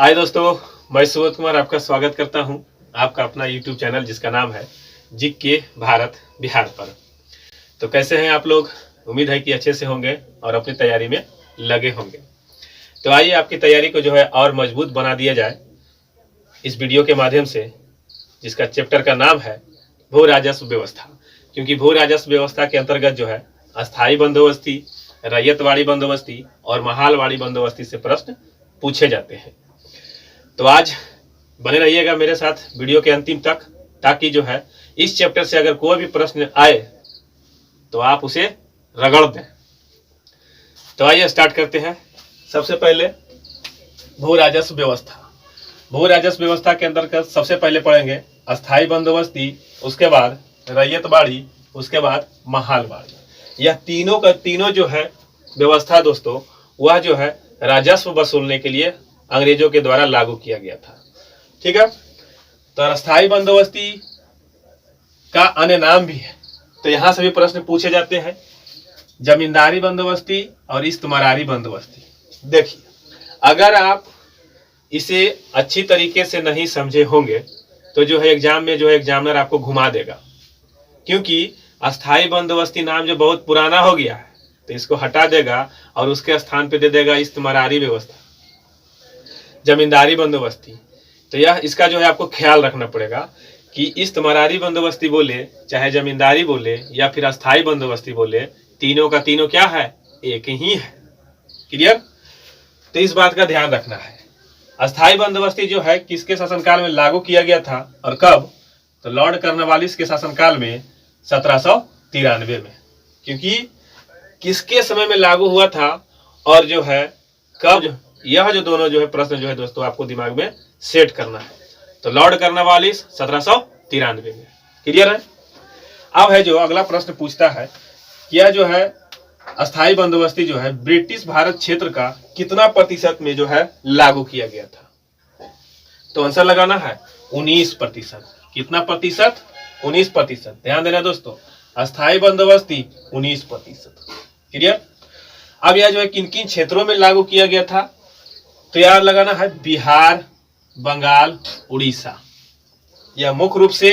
आए दोस्तों, मैं सुबोध कुमार आपका स्वागत करता हूं आपका अपना YouTube चैनल जिसका नाम है जीके भारत बिहार पर। तो कैसे हैं आप लोग? उम्मीद है कि अच्छे से होंगे और अपनी तैयारी में लगे होंगे। तो आइए आपकी तैयारी को जो है और मजबूत बना दिया जाए इस वीडियो के माध्यम से, जिसका चैप्टर का नाम है भू राजस्व व्यवस्था। क्योंकि भू राजस्व व्यवस्था के अंतर्गत जो है अस्थायी बंदोबस्ती, रैयतवाड़ी बंदोबस्ती और महालवाड़ी बंदोबस्ती से प्रश्न पूछे जाते हैं। तो आज बने रहिएगा मेरे साथ वीडियो के अंतिम तक, ताकि जो है इस चैप्टर से अगर कोई भी प्रश्न आए तो आप उसे रगड़ दें। तो आइए स्टार्ट करते हैं। सबसे पहले भू राजस्व व्यवस्था। भू राजस्व व्यवस्था के अंतर्गत सबसे पहले पढ़ेंगे अस्थायी बंदोबस्ती, उसके बाद रैयतवाड़ी, उसके बाद महालवाड़ी। यह तीनों का तीनों जो है व्यवस्था दोस्तों, वह जो है राजस्व वसूलने के लिए अंग्रेजों के द्वारा लागू किया गया था। ठीक है। तो अस्थायी बंदोबस्ती का अन्य नाम भी है, तो यहां से भी प्रश्न पूछे जाते हैं। जमींदारी बंदोबस्ती और इस्तेमारी बंदोबस्ती। देखिए, अगर आप इसे अच्छी तरीके से नहीं समझे होंगे तो जो है एग्जाम में जो है एग्जामिनर आपको घुमा देगा, क्योंकि अस्थायी बंदोबस्ती नाम जो बहुत पुराना हो गया है तो इसको हटा देगा और उसके स्थान पे दे देगा इस्तेमारी व्यवस्था, जमींदारी बंदोबस्ती। तो यह इसका जो है आपको ख्याल रखना पड़ेगा कि इस्तेमारी बंदोबस्ती बोले चाहे जमींदारी बोले या फिर अस्थायी बंदोबस्ती बोले, तीनों का तीनों क्या है? एक ही है। क्लियर? तो इस बात का ध्यान रखना है। अस्थायी बंदोबस्ती जो है किसके शासनकाल में लागू किया गया था और कब? तो लॉर्ड कॉर्नवालिस के शासनकाल में 1793 में। क्योंकि किसके समय में लागू हुआ था और जो है कब, यह जो दोनों जो है प्रश्न जो है दोस्तों आपको दिमाग में सेट करना है। तो लॉर्ड कॉर्नवालिस 1793 में। क्लियर है? अब है जो अगला प्रश्न पूछता है, यह जो है अस्थायी बंदोबस्ती जो है ब्रिटिश भारत क्षेत्र का कितना प्रतिशत में जो है लागू किया गया था? तो आंसर लगाना है 19%। कितना प्रतिशत? 19%। ध्यान देना दोस्तों, अस्थायी बंदोबस्ती 19%। क्लियर? अब यह जो है किन किन क्षेत्रों में लागू किया गया था? तो यार लगाना है बिहार, बंगाल, उड़ीसा। यह मुख्य रूप से,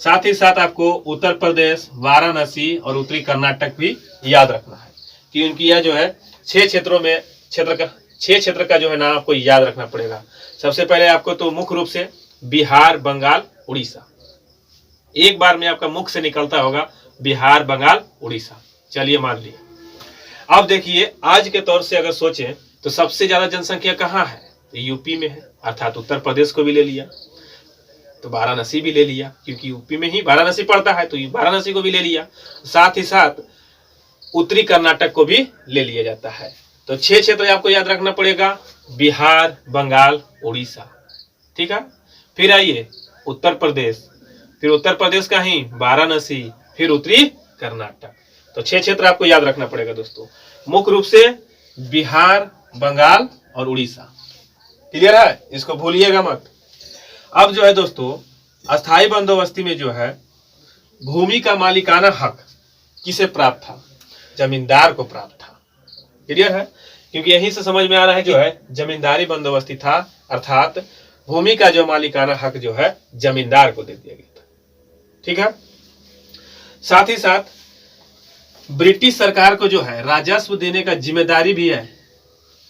साथ ही साथ आपको उत्तर प्रदेश, वाराणसी और उत्तरी कर्नाटक भी याद रखना है, कि उनकी यह जो है 6 क्षेत्रों में छह क्षेत्र का जो है नाम आपको याद रखना पड़ेगा। सबसे पहले आपको तो मुख्य रूप से बिहार, बंगाल, उड़ीसा, एक बार में आपका मुख से निकलता होगा बिहार, बंगाल, उड़ीसा। चलिए मान लिए। अब देखिए, आज के तौर से अगर सोचें तो सबसे ज्यादा जनसंख्या कहाँ है? तो यूपी में है, अर्थात उत्तर प्रदेश को भी ले लिया तो वाराणसी भी ले लिया, क्योंकि यूपी में ही वाराणसी पड़ता है तो वाराणसी को भी ले लिया। साथ ही साथ उत्तरी कर्नाटक को भी ले लिया जाता है। तो 6 क्षेत्र आपको याद रखना पड़ेगा, बिहार, बंगाल, उड़ीसा। ठीक है। फिर आइए उत्तर प्रदेश, फिर उत्तर प्रदेश का ही वाराणसी, फिर उत्तरी कर्नाटक। तो 6 क्षेत्र आपको याद रखना पड़ेगा दोस्तों, मुख्य रूप से बिहार, बंगाल और उड़ीसा। क्लियर है? इसको भूलिएगा मत। अब जो है दोस्तों अस्थायी बंदोबस्ती में जो है भूमि का मालिकाना हक किसे प्राप्त था? जमींदार को प्राप्त था। क्लियर है? क्योंकि यहीं से समझ में आ रहा है जो है जमींदारी बंदोबस्ती था, अर्थात भूमि का जो मालिकाना हक जो है जमींदार को दे दिया गया था। ठीक है। साथ ही साथ ब्रिटिश सरकार को जो है राजस्व देने का जिम्मेदारी भी है,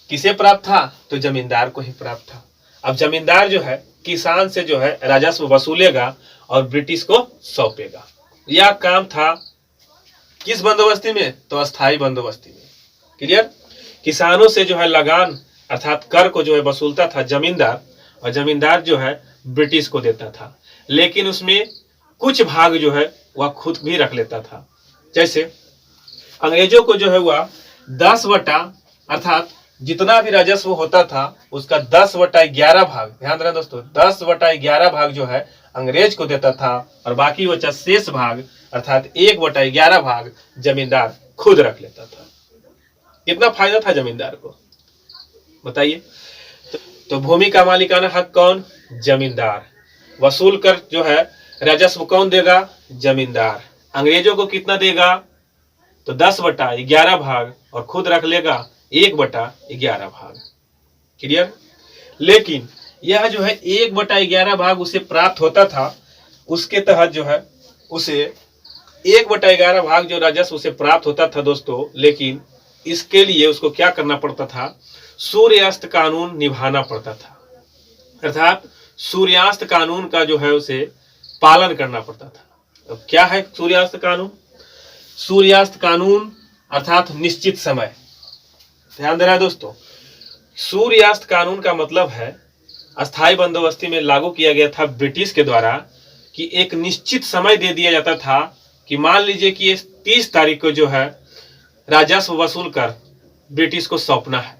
किसे प्राप्त था? तो जमींदार को ही प्राप्त था। अब जमींदार जो है किसान से जो है राजस्व वसूलेगा और ब्रिटिश को सौंपेगा। यह काम था किस बंदोबस्ती में? तो अस्थायी बंदोबस्ती में। क्लियर? किसानों से जो है लगान अर्थात कर को जो है वसूलता था जमींदार, और जमींदार जो है ब्रिटिश को देता था, लेकिन उसमें कुछ भाग जो है वह खुद भी रख लेता था। जैसे अंग्रेजों को जो है वह 10 अर्थात जितना भी राजस्व होता था उसका 10/11 भाग, ध्यान देना दोस्तों, 10/11 भाग जो है अंग्रेज को देता था, और बाकी बचा शेष भाग अर्थात 1/11 भाग जमींदार खुद रख लेता था। कितना फायदा था जमींदार को, बताइए। तो भूमि का मालिकाना हक कौन? जमींदार। वसूल कर जो है राजस्व कौन देगा? जमींदार। अंग्रेजों को कितना देगा? तो 10/11 भाग, और खुद रख लेगा 1/11 भाग। क्लियर? लेकिन यह जो है 1/11 भाग उसे प्राप्त होता था, उसके तहत जो है उसे 1/11 भाग जो राजस्व उसे प्राप्त होता था दोस्तों, लेकिन इसके लिए उसको क्या करना पड़ता था, सूर्यास्त कानून निभाना पड़ता था। अर्थात सूर्यास्त कानून का जो है उसे पालन करना पड़ता था। अब क्या है सूर्यास्त कानून? सूर्यास्त कानून अर्थात निश्चित समय। ध्यान देना है दोस्तों, सूर्यास्त कानून का मतलब है अस्थायी बंदोबस्ती में लागू किया गया था ब्रिटिश के द्वारा कि एक निश्चित समय दे दिया जाता था कि मान लीजिए कि 30 तारीख को जो है राजस्व वसूल कर ब्रिटिश को सौंपना है।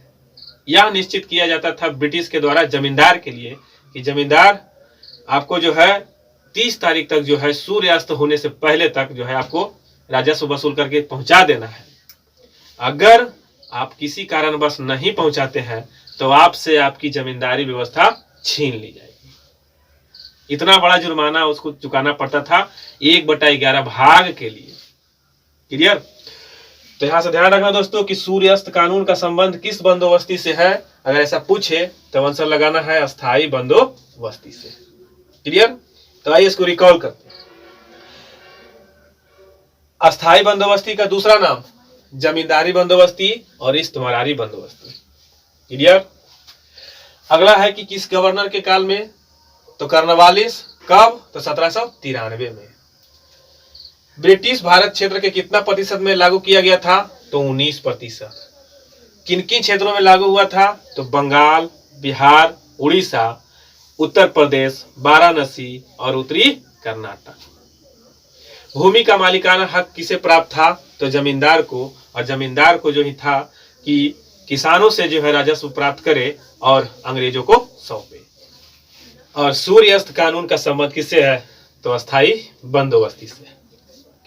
यह निश्चित किया जाता था ब्रिटिश के द्वारा जमींदार के लिए कि जमींदार आपको जो है 30 तारीख तक जो है सूर्यास्त होने से पहले तक जो है आपको राजस्व वसूल करके पहुंचा देना है। अगर आप किसी कारणवश नहीं पहुंचाते हैं तो आपसे आपकी जमींदारी व्यवस्था छीन ली जाएगी। इतना बड़ा जुर्माना उसको चुकाना पड़ता था 1/11 भाग के लिए। क्लियर? तो यहां से ध्यान रखना दोस्तों कि सूर्यास्त कानून का संबंध किस बंदोबस्ती से है। अगर ऐसा पूछे तो आंसर लगाना है अस्थायी बंदोबस्ती से। क्लियर? तो आइए इसको रिकॉल करते हैं। अस्थायी बंदोबस्ती का दूसरा नाम जमींदारी बंदोबस्ती और इस्तमारारी बंदोबस्ती। क्लियर? अगला है कि किस गवर्नर के काल में, तो कॉर्नवालिस। कब? तो 1793 में। ब्रिटिश भारत क्षेत्र के कितना प्रतिशत में लागू किया गया था, तो 19%। किन किन क्षेत्रों में लागू हुआ था, तो बंगाल, बिहार, उड़ीसा, उत्तर प्रदेश, वाराणसी और उत्तरी कर्नाटक। भूमि का मालिकाना हक किसे प्राप्त था, तो जमींदार को। और जमींदार को जो ही था कि किसानों से जो है राजस्व प्राप्त करे और अंग्रेजों को सौंपे। और सूर्यास्त कानून का संबंध किससे है, तो अस्थायी बंदोबस्ती से।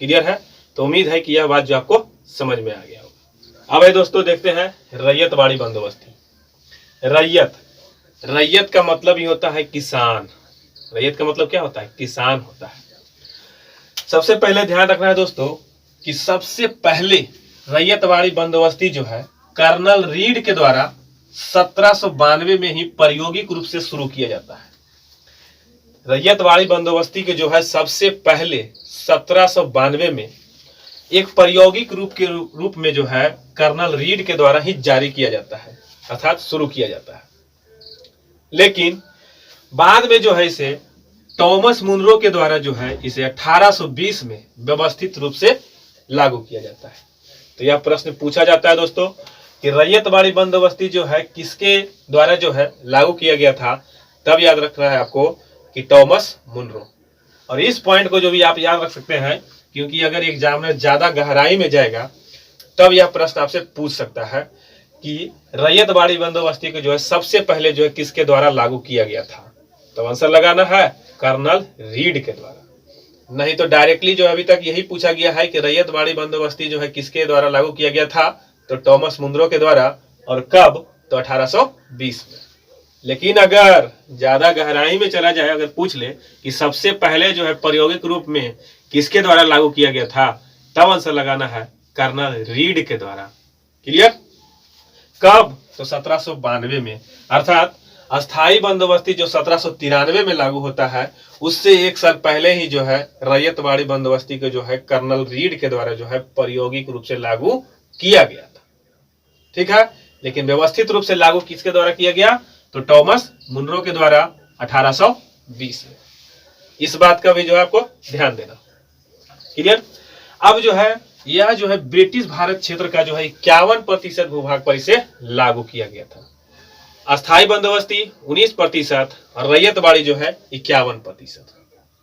क्लियर है? तो उम्मीद है कि यह बात जो आपको समझ में आ गया होगा। अब दोस्तों देखते हैं रैयतवाड़ी बंदोबस्ती। रैयत का मतलब ही होता है किसान। रैयत का मतलब क्या होता है, किसान होता है। सबसे पहले ध्यान रखना है दोस्तों कि सबसे पहले रैयतवाड़ी बंदोबस्ती जो है कर्नल रीड के द्वारा 1792 में ही प्रायोगिक रूप से शुरू किया जाता है। रैयतवाड़ी बंदोबस्ती के जो है सबसे पहले 1792 में एक प्रायोगिक रूप में जो है कर्नल रीड के द्वारा ही जारी किया जाता है, अर्थात शुरू किया जाता है। लेकिन बाद में जो है इसे टॉमस मुनरो के द्वारा जो है इसे 1820 में व्यवस्थित रूप से लागू किया जाता है। तो यह प्रश्न पूछा जाता है दोस्तों कि रैयतवाड़ी बंदोबस्ती जो है किसके द्वारा जो है लागू किया गया था, तब याद रखना है आपको कि टॉमस मुनरो। और इस पॉइंट को जो भी आप याद रख सकते हैं, क्योंकि अगर एग्जाम में ज्यादा गहराई में जाएगा तब यह प्रश्न आपसे पूछ सकता है कि रैयतवाड़ी बंदोबस्ती को जो है सबसे पहले जो है किसके द्वारा लागू किया गया था। तो आंसर लगाना है कर्नल रीड के द्वारा। नहीं तो डायरेक्टली जो अभी तक यही पूछा गया है कि रैयतवाड़ी बंदोबस्ती जो है किसके द्वारा लागू किया गया था, तो टॉमस मुनरो के द्वारा। और कब, तो 1820 में। लेकिन अगर ज्यादा गहराई में चला जाए, अगर पूछ ले कि सबसे पहले जो है प्रायोगिक रूप में किसके द्वारा लागू किया गया था, तब आंसर लगाना है कर्नल रीड के द्वारा। क्लियर? कब, तो 1792 में। अर्थात अस्थायी बंदोबस्ती जो 1793 में लागू होता है, उससे एक साल पहले ही जो है रैयतवाड़ी बंदोबस्ती को जो है कर्नल रीड के द्वारा जो है प्रायोगिक रूप से लागू किया गया था। ठीक है? लेकिन व्यवस्थित रूप से लागू किसके द्वारा किया गया, तो टॉमस मुनरो के द्वारा 1820 में। इस बात का भी जो है आपको ध्यान देना। क्लियर? अब जो है यह जो है ब्रिटिश भारत क्षेत्र का जो है 51% भूभाग पर इसे लागू किया गया था। अस्थायी बंदोबस्ती 19% और रैयतवाड़ी जो है 51%।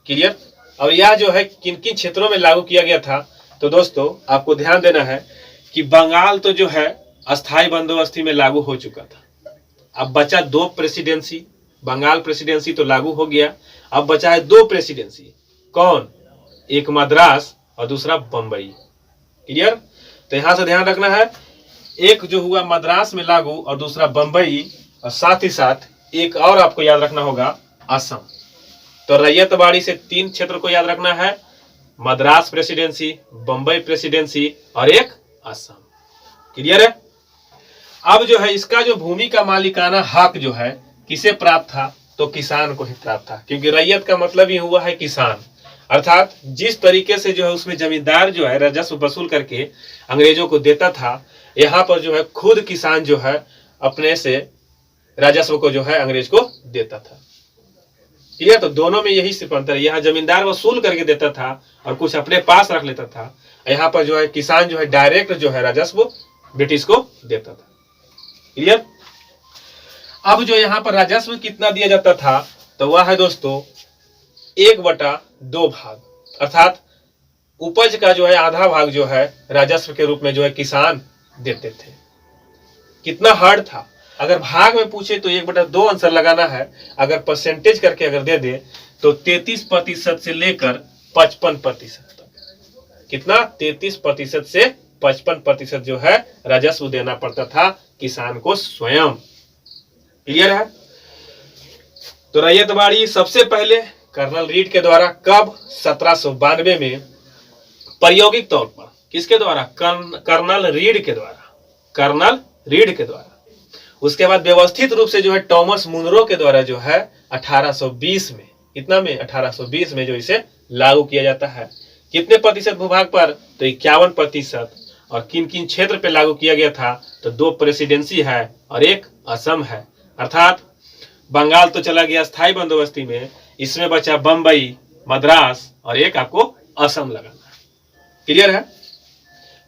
क्लियर? और यह जो है किन किन क्षेत्रों में लागू किया गया था, तो दोस्तों आपको ध्यान देना है कि बंगाल तो जो है अस्थायी बंदोबस्ती में लागू हो चुका था। अब बचा 2 प्रेसिडेंसी। बंगाल प्रेसिडेंसी तो लागू हो गया, अब बचा है 2 प्रेसिडेंसी। कौन? एक मद्रास और दूसरा बंबई। क्लियर? तो यहां से ध्यान रखना है, एक जो हुआ मद्रास में लागू और दूसरा बंबई, और साथ ही साथ एक और आपको याद रखना होगा, असम। तो रैयतवाड़ी से 3 क्षेत्र को याद रखना है, मद्रास प्रेसिडेंसी, बंबई प्रेसिडेंसी और एक असम। क्लियर है? अब जो है इसका जो भूमि का मालिकाना हक जो है किसे प्राप्त था? तो किसान को ही प्राप्त था, क्योंकि रैयत का मतलब ही हुआ है किसान। अर्थात जिस तरीके से जो है उसमें जमींदार जो है राजस्व वसूल करके अंग्रेजों को देता था, यहाँ पर जो है खुद किसान जो है अपने से राजस्व को जो है अंग्रेज को देता था। क्लियर? तो दोनों में यही सिर्फ अंतर है, यहाँ जमींदार वसूल करके देता था और कुछ अपने पास रख लेता था, यहाँ पर जो है किसान जो है डायरेक्ट जो है राजस्व ब्रिटिश को देता था। क्लियर? अब जो यहाँ पर राजस्व कितना दिया जाता था, तो वह है दोस्तों 1/2 भाग, अर्थात उपज का जो है आधा भाग जो है राजस्व के रूप में जो है किसान देते थे। कितना हार्ड था? अगर भाग में पूछे तो 1/2 आंसर लगाना है, अगर परसेंटेज करके अगर दे दे तो 33% से लेकर 55% तक। कितना? 33% से 55% जो है राजस्व देना पड़ता था किसान को स्वयं। क्लियर है? तो रैयतवाड़ी सबसे पहले कर्नल रीड के द्वारा कब? 1792 में प्रायोगिक तौर पर। किसके द्वारा? कर्नल रीड के द्वारा। कर्नल रीड के द्वारा। उसके बाद व्यवस्थित रूप से जो है टॉमस मुनरो के द्वारा जो है 1820 में, कितना में? 1820 में जो इसे लागू किया जाता है। कितने प्रतिशत भूभाग पर? तो 51%। और किन किन क्षेत्र पे लागू किया गया था? तो 2 प्रेसिडेंसी है और 1 असम है। अर्थात बंगाल तो चला गया स्थायी बंदोबस्ती में, इसमें बचा बंबई, मद्रास और 1 आपको असम लगाना है। क्लियर है?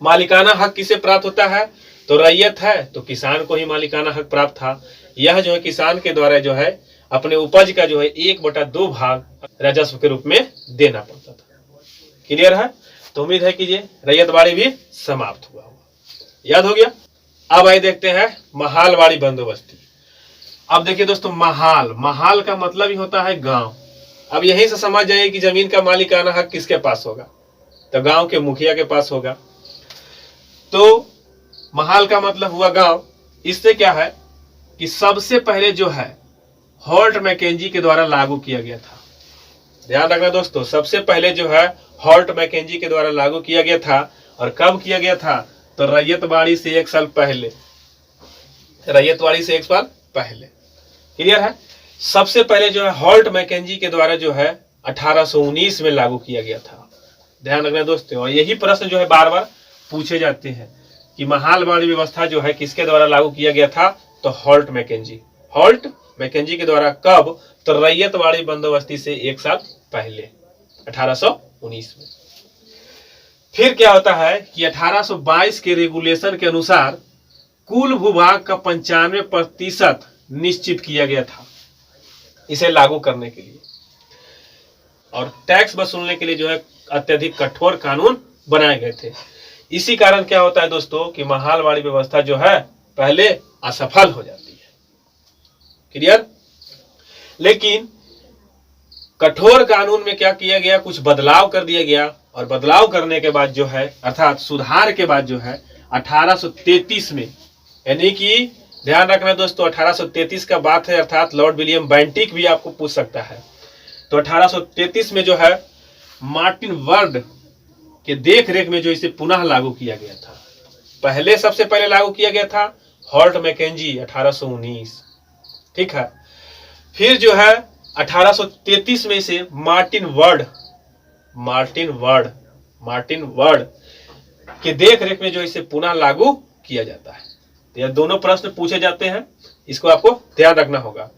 मालिकाना हक किसे प्राप्त होता है? तो रैयत है तो किसान को ही मालिकाना हक प्राप्त था। यह जो है किसान के द्वारा जो है अपने उपज का जो है 1/2 भाग राजस्व के रूप में देना पड़ता था। क्लियर है? तो उम्मीद है कि ये रैयतवाड़ी भी समाप्त हुआ होगा। याद हो गया? अब आइए देखते हैं महालवाड़ी बंदोबस्ती। अब देखिए दोस्तों, महाल का मतलब ही होता है गांव। अब यहीं से समझ जाइए कि जमीन का मालिकाना हक किसके पास होगा? तो गांव के मुखिया के पास होगा। तो महाल का मतलब हुआ गांव। इससे क्या है कि सबसे पहले जो है हॉल्ट मैकेंजी के द्वारा लागू किया गया था। ध्यान रखना दोस्तों, सबसे पहले जो है हॉल्ट मैकेंजी के द्वारा लागू किया गया था। और कब किया गया था? तो रैयतवाड़ी से 1 साल पहले। रैयतवाड़ी से 1 साल पहले। क्लियर है? सबसे पहले जो है हॉल्ट मैकेंजी के द्वारा जो है 1819 में लागू किया गया था। ध्यान रखना दोस्तों, और यही प्रश्न जो है बार बार पूछे जाते हैं कि महालवाड़ी व्यवस्था जो है किसके द्वारा लागू किया गया था? तो हॉल्ट मैकेंजी। हॉल्ट मैकेंजी के द्वारा कब? तो रैयतवाड़ी बंदोबस्ती से 1 साल पहले 1819 में। फिर क्या होता है कि 1822 के रेगुलेशन के अनुसार कुल भूभाग का 95% निश्चित किया गया था इसे लागू करने के लिए। और टैक्स वसूलने के लिए जो है अत्यधिक कठोर कानून बनाए गए थे। इसी कारण क्या होता है दोस्तों कि महालवाड़ी व्यवस्था जो है पहले असफल हो जाती है। क्लियर? लेकिन कठोर कानून में क्या किया गया? कुछ बदलाव कर दिया गया। और बदलाव करने के बाद जो है, अर्थात सुधार के बाद जो है 1833 में, यानी कि ध्यान रखना दोस्तों 1833 का बात है, अर्थात लॉर्ड विलियम बेंटिक भी आपको पूछ सकता है। तो 1833 में जो है मार्टिन वर्ड के देख रेख में जो इसे पुनः लागू किया गया था। पहले सबसे पहले लागू किया गया था हॉल्ट मैकेंजी 1819। ठीक है? फिर जो है 1833 में से मार्टिन वर्ड के देख रेख में जो इसे पुनः लागू किया जाता है। तो यह दोनों प्रश्न पूछे जाते हैं, इसको आपको ध्यान रखना होगा।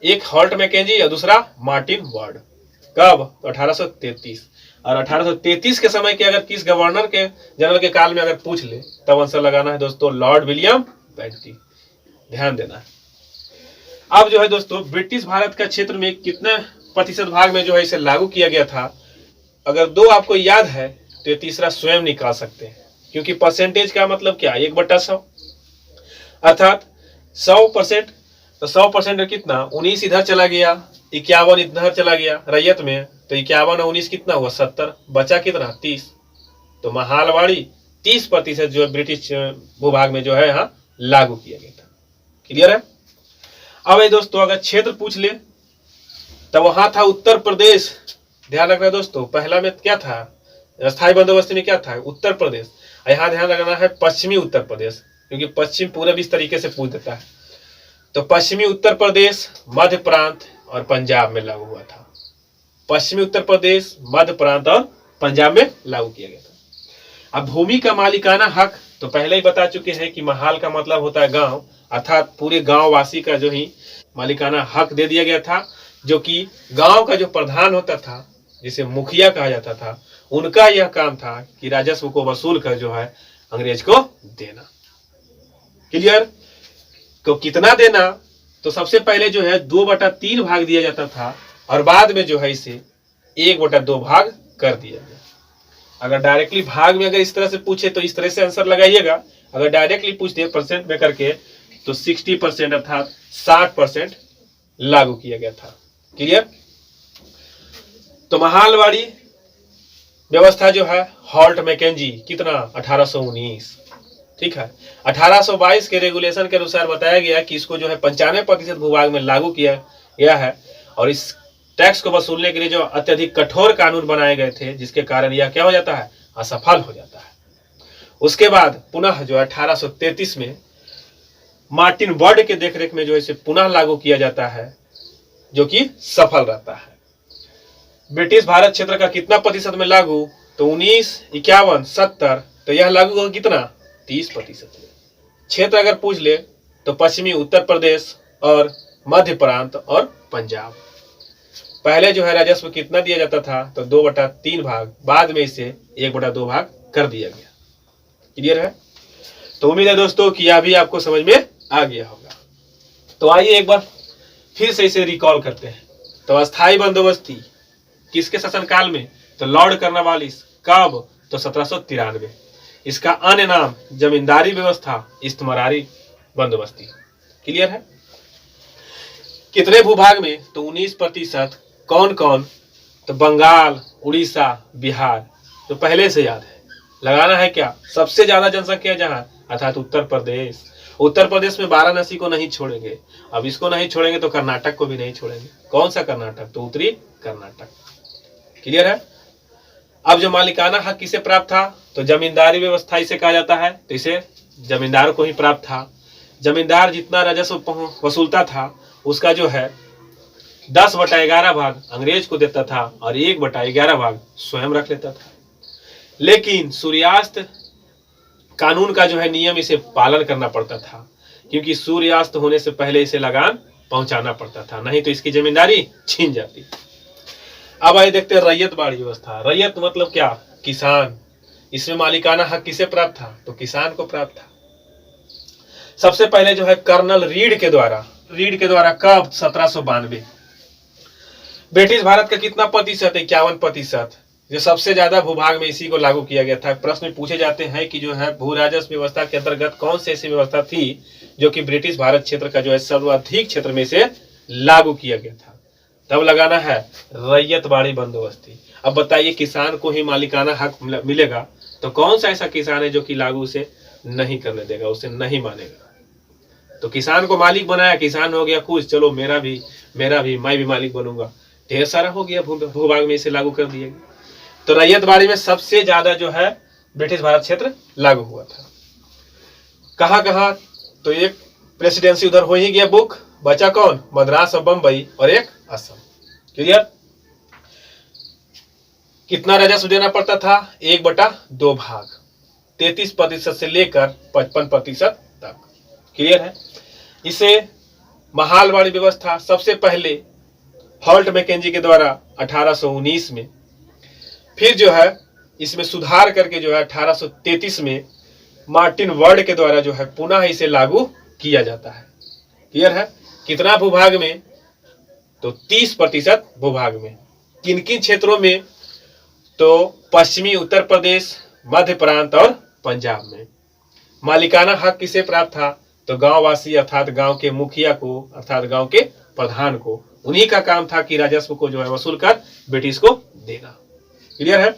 एक हॉल्ट मैकेंजी और दूसरा मार्टिन वर्ड। कब? तो 1833। और 1833 के समय के अगर किस गवर्नर के जनरल के काल में अगर पूछ ले तब आंसर लगाना है दोस्तों लॉर्ड विलियम बेंटिक। ध्यान देना है। अब जो है दोस्तों ब्रिटिश भारत का क्षेत्र में कितने प्रतिशत भाग में जो है इसे लागू किया गया था? अगर 2 आपको याद है तो ये तीसरा स्वयं निकाल सकते हैं, क्योंकि परसेंटेज का मतलब क्या? 1/100, अर्थात 100%। तो 100% कितना? 19 इधर चला गया, 51 इधर चला गया रैयत में, तो 51 और 19 कितना हुआ? 70। बचा कितना? 30। तो महालवाड़ी 30% जो है ब्रिटिश भूभाग में जो है यहाँ लागू किया गया था। क्लियर है? अब दोस्तों अगर क्षेत्र पूछ ले तो वहां था उत्तर प्रदेश। ध्यान रखना दोस्तों, पहला में क्या था? स्थायी बंदोबस्ती में क्या था? उत्तर प्रदेश। यहाँ ध्यान रखना है पश्चिमी उत्तर प्रदेश, क्योंकि पश्चिम पूरब इस तरीके से पूछ देता है। तो पश्चिमी उत्तर प्रदेश, मध्य प्रांत और पंजाब में लागू हुआ था। पश्चिमी उत्तर प्रदेश, मध्य प्रांत और पंजाब में लागू किया गया था। अब भूमि का मालिकाना हक तो पहले ही बता चुके हैं कि महाल का मतलब होता है गांव, अर्थात पूरे गांव वासी का जो ही मालिकाना हक दे दिया गया था, जो कि गांव का जो प्रधान होता था, जिसे मुखिया कहा जाता था, उनका यह काम था कि राजस्व को वसूल कर जो है अंग्रेज को देना। क्लियर? तो कितना देना? तो सबसे पहले जो है 2/3 भाग दिया जाता था और बाद में जो है इसे 1/2 भाग कर दिया गया। अगर डायरेक्टली भाग में अगर इस तरह से पूछे तो इस तरह से आंसर लगाइएगा। अगर डायरेक्टली पूछते परसेंट में करके तो 60% अर्थात 60% लागू किया गया था। क्लियर? तो महालवाड़ी व्यवस्था जो है हॉल्ट मैकेंजी कितना 1819, ठीक है। 1822 के रेगुलेशन के अनुसार बताया गया कि इसको जो है 95% भूभाग में लागू किया गया है और इस टैक्स को वसूलने के लिए जो अत्यधिक कठोर कानून बनाए गए थे, जिसके कारण यह क्या हो जाता है, असफल हो जाता है। उसके बाद पुनः जो 1833 में मार्टिन वर्ड के देखरेख में जो इसे पुनः लागू किया जाता है, जो कि सफल रहता है। ब्रिटिश भारत क्षेत्र का कितना प्रतिशत में लागू? तो 19, 51, 70, तो यह लागू होगा कितना 30% में। क्षेत्र अगर पूछ ले तो पश्चिमी उत्तर प्रदेश और मध्य प्रांत और पंजाब। पहले जो है राजस्व कितना दिया जाता था? तो 2/3 भाग, बाद में इसे 1/2 भाग कर दिया गया। क्लियर है? तो उम्मीद है दोस्तों कि यह भी आपको समझ में आ गया होगा। तो आइए एक बार फिर से इसे रिकॉल करते हैं। तो अस्थायी बंदोबस्ती किसके शासनकाल में? तो लॉर्ड कर्नवालिस। कब? तो 1793। इसका अन्य नाम जमींदारी व्यवस्था, इस्तेमारी बंदोबस्ती। क्लियर है? कितने भूभाग में? तो 19%। कौन कौन? तो बंगाल, उड़ीसा, बिहार। तो पहले से याद है, लगाना है क्या? सबसे ज्यादा जनसंख्या जहां, अर्थात उत्तर प्रदेश। उत्तर प्रदेश में वाराणसी को नहीं छोड़ेंगे। अब इसको नहीं छोड़ेंगे तो कर्नाटक को भी नहीं छोड़ेंगे। कौन सा कर्नाटक? तो उत्तरी कर्नाटक। क्लियर है? अब जो मालिकाना हक किसे प्राप्त था? तो जमींदारी व्यवस्था इसे कहा जाता है, तो इसे जमींदार को ही प्राप्त था। जमींदार जितना राजस्व वसूलता था उसका जो है 10/11 भाग अंग्रेज को देता था और 1/11 भाग स्वयं रख लेता था। लेकिन सूर्यास्त कानून का जो है नियम इसे पालन करना पड़ता था, क्योंकि सूर्यास्त होने से पहले इसे लगान पहुंचाना पड़ता था, नहीं तो इसकी जमींदारी छीन जाती। अब आइए देखते हैं रैयत बाड़ी व्यवस्था। रैयत मतलब क्या? किसान। इसमें मालिकाना हक किसे प्राप्त था? तो किसान को प्राप्त था। सबसे पहले जो है कर्नल रीड के द्वारा कब? 1792। ब्रिटिश भारत का कितना प्रतिशत? 51%। जो सबसे ज्यादा भूभाग में इसी को लागू किया गया था। प्रश्न में पूछे जाते हैं कि जो है भू राजस्व व्यवस्था के अंतर्गत कौन सी ऐसी व्यवस्था थी जो कि ब्रिटिश भारत क्षेत्र का जो है सर्वाधिक क्षेत्र में से लागू किया गया था? तब लगाना है रैयत बाड़ी बंदोबस्ती। अब बताइए, किसान को ही मालिकाना हक मिलेगा तो कौन सा ऐसा किसान है जो कि लागू उसे नहीं करने देगा, उसे नहीं मानेगा? तो किसान को मालिक बनाया, किसान हो गया खुश, चलो मेरा भी मैं भी मालिक बनूंगा। ढेर सारा हो गया, भूभाग में इसे लागू कर दिया गया। तो रैयत बाड़ी में सबसे ज्यादा जो है ब्रिटिश भारत क्षेत्र लागू हुआ था। कहां कहां? तो एक प्रेसिडेंसी उधर हो ही गया बुक, बचा कौन? मद्रास और बंबई और एक असम। क्लियर? कितना राजस्व देना पड़ता था? 1/2 भाग, 33% से लेकर 55% तक। क्लियर है? इसे महालवाड़ी व्यवस्था सबसे पहले हॉल्ट मैकेंजी के द्वारा 1819 में, फिर जो है इसमें सुधार करके जो है 1833 में मार्टिन वर्ड के द्वारा जो है पुनः इसे लागू किया जाता है। क्लियर है? कितना भूभाग में? तो 30% भूभाग में। किन किन क्षेत्रों में? तो पश्चिमी उत्तर प्रदेश, मध्य प्रांत और पंजाब में। मालिकाना हक किसे प्राप्त था? तो गांववासी अर्थात गांव के मुखिया को, अर्थात गांव के प्रधान को। उन्हीं का काम था कि राजस्व को जो है वसूल कर ब्रिटिश को देना। क्लियर है?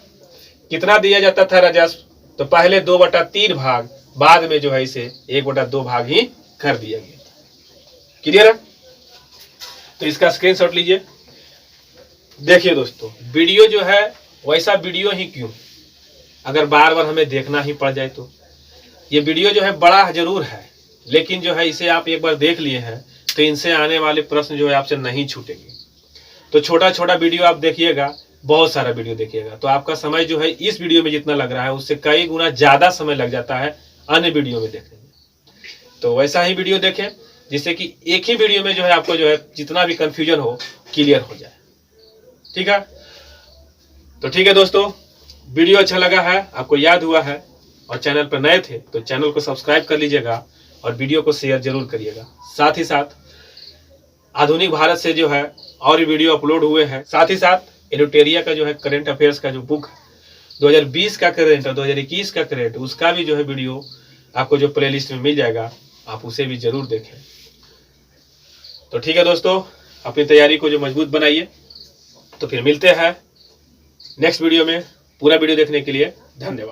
कितना दिया जाता था राजस्व? तो पहले 2/3 भाग, बाद में जो है इसे 1/2 भाग ही कर दिया गया। क्लियर है? तो इसका स्क्रीनशॉट लीजिए। देखिए दोस्तों, वीडियो जो है वैसा वीडियो ही क्यों, अगर बार बार हमें देखना ही पड़ जाए तो। ये वीडियो जो है बड़ा जरूर है, लेकिन जो है इसे आप एक बार देख लिए हैं तो इनसे आने वाले प्रश्न जो है आपसे नहीं छूटेंगे। तो छोटा छोटा वीडियो आप देखिएगा, बहुत सारा वीडियो देखिएगा, तो आपका समय जो है इस वीडियो में जितना लग रहा है उससे कई गुना ज़्यादा समय लग जाता है अन्य वीडियो में देखने में। तो वैसा ही वीडियो देखें जिससे कि एक ही वीडियो में जो है आपको जो है जितना भी कन्फ्यूजन हो क्लियर हो जाए। ठीक है, तो ठीक है दोस्तों, वीडियो अच्छा लगा है, आपको याद हुआ है और चैनल पर नए थे तो चैनल को सब्सक्राइब कर लीजिएगा और वीडियो को शेयर जरूर करिएगा। साथ ही साथ आधुनिक भारत से जो है और वीडियो अपलोड हुए हैं। साथ ही साथ एडुटेरिया का जो है करंट अफेयर्स का जो बुक 2020 का करंट और 2021 का करंट, उसका भी जो है वीडियो आपको जो प्लेलिस्ट में मिल जाएगा, आप उसे भी जरूर देखें। तो ठीक है दोस्तों, अपनी तैयारी को जो मजबूत बनाइए। तो फिर मिलते हैं नेक्स्ट वीडियो में। पूरा वीडियो देखने के लिए धन्यवाद।